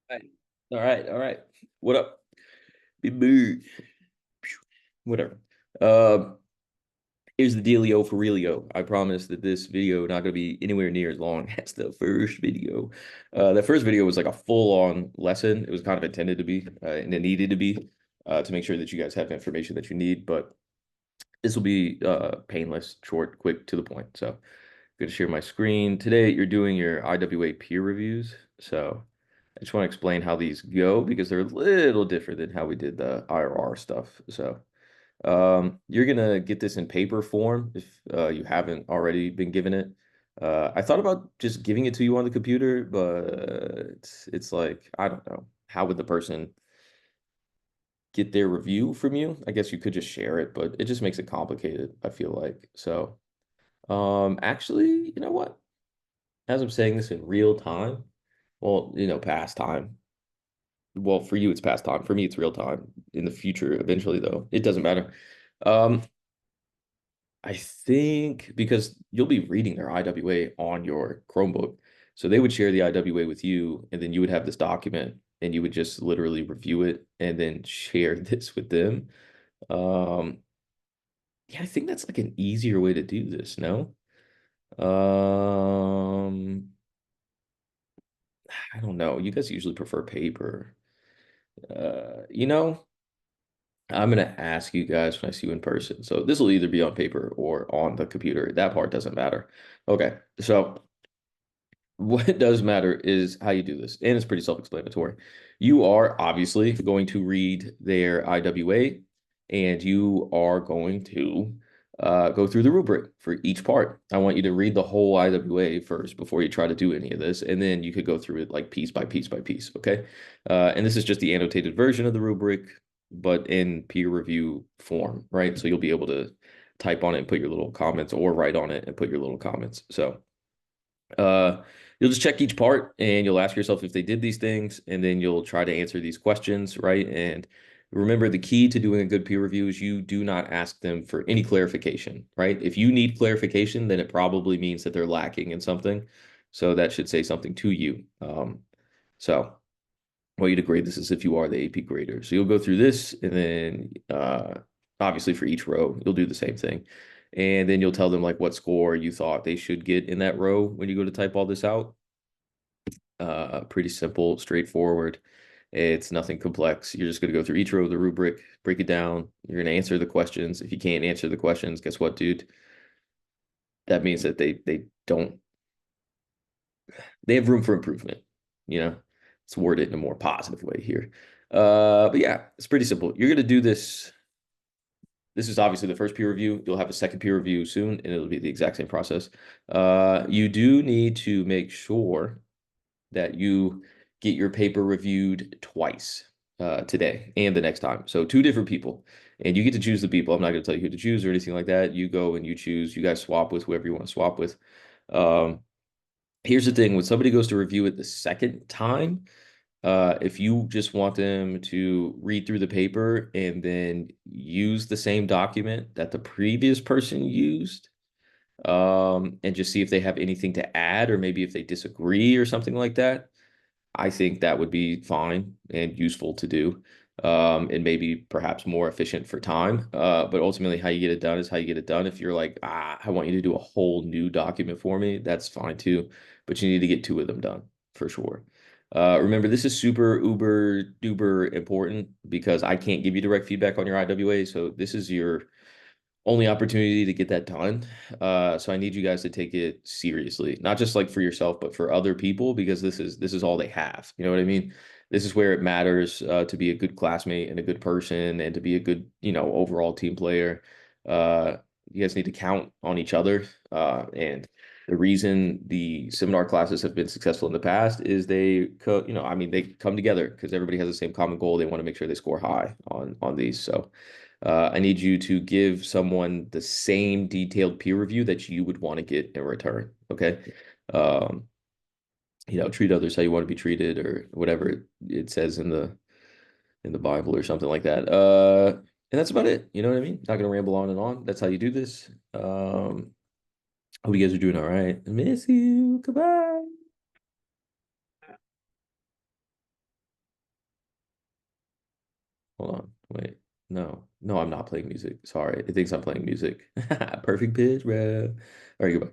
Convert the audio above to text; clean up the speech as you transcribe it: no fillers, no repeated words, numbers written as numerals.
Right. All right. All right. What up? Big bird. Whatever. Um, Here's the dealio for realio. I promise that this video not going to be anywhere near as long as the first video. The first video was like a full-on lesson. It was kind of intended to be, and it needed to be, to make sure that you guys have information that you need. But this will be painless, short, quick, to the point. So, I'm going to share my screen. Today, you're doing your IWA peer reviews. So, I just want to explain how these go because they're a little different than how we did the IRR stuff. So, you're gonna get this in paper form if you haven't already been given it. I thought about just giving it to you on the computer, but it's like I don't know. How would the person get their review from you? I guess you could just share it, but it just makes it complicated, I feel like. So, actually, you know what? As I'm saying this in real time, well, past time. Well, for you, it's past time. For me, it's real time. In the future, eventually, though, it doesn't matter. Um, I think because you'll be reading their IWA on your Chromebook. So they would share the IWA with you, and then you would have this document and you would just literally review it and then share this with them. Um, yeah, I think that's like an easier way to do this, no? Um, I don't know. You guys usually prefer paper. You know, I'm gonna ask you guys when I see you in person. So this will either be on paper or on the computer. That part doesn't matter. Okay, so what does matter is how you do this, and it's pretty self-explanatory. You are obviously going to read their IWA, and you are going to go through the rubric for each part. I want you to read the whole IWA first before you try to do any of this, and then you could go through it like piece by piece by piece, okay? And this is just the annotated version of the rubric, but in peer review form, right? So you'll be able to type on it and put your little comments, or write on it and put your little comments. So. Uh, you'll just check each part and you'll ask yourself if they did these things, and then you'll try to answer these questions, right? And remember, the key to doing a good peer review is you do not ask them for any clarification, right? If you need clarification, then it probably means that they're lacking in something. So that should say something to you. So I want you to grade this as if you are the AP grader. So you'll go through this, and then obviously for each row, you'll do the same thing. And then you'll tell them like what score you thought they should get in that row when you go to type all this out. Pretty simple, straightforward. It's nothing complex. You're just going to go through each row of the rubric, break it down. You're going to answer the questions. If you can't answer the questions, guess what, dude? That means that they have room for improvement. You know, let's word it in a more positive way here. But yeah, it's pretty simple. You're going to do this. This is obviously the first peer review. You'll have a second peer review soon, and it'll be the exact same process. You do need to make sure that you get your paper reviewed twice, today and the next time. So two different people, and you get to choose the people. I'm not going to tell you who to choose or anything like that. You go and you choose. You guys swap with whoever you want to swap with. Um, Here's the thing: when somebody goes to review it the second time, if you just want them to read through the paper and then use the same document that the previous person used, and just see if they have anything to add, or maybe if they disagree or something like that, I think that would be fine and useful to do, and maybe perhaps more efficient for time. But ultimately, how you get it done is how you get it done. If you're like, I want you to do a whole new document for me, that's fine too. But you need to get two of them done for sure. Remember, this is super uber duper important because I can't give you direct feedback on your IWA. So this is your only opportunity to get that done. So I need you guys to take it seriously, not just like for yourself, but for other people, because this is all they have. You know what I mean? This is where it matters, to be a good classmate and a good person, and to be a good, overall team player. You guys need to count on each other. And the reason the seminar classes have been successful in the past is I mean, they come together because everybody has the same common goal. They want to make sure they score high on these. So I need you to give someone the same detailed peer review that you would want to get in return. Okay. Um, treat others how you want to be treated, or whatever it says in the Bible or something like that. And that's about it. You know what I mean? Not gonna ramble on and on. That's how you do this. Hope you guys are doing all right. I miss you. Goodbye. Hold on. Wait. No. No, I'm not playing music. Sorry. It thinks I'm playing music. Perfect pitch, bro. All right, goodbye.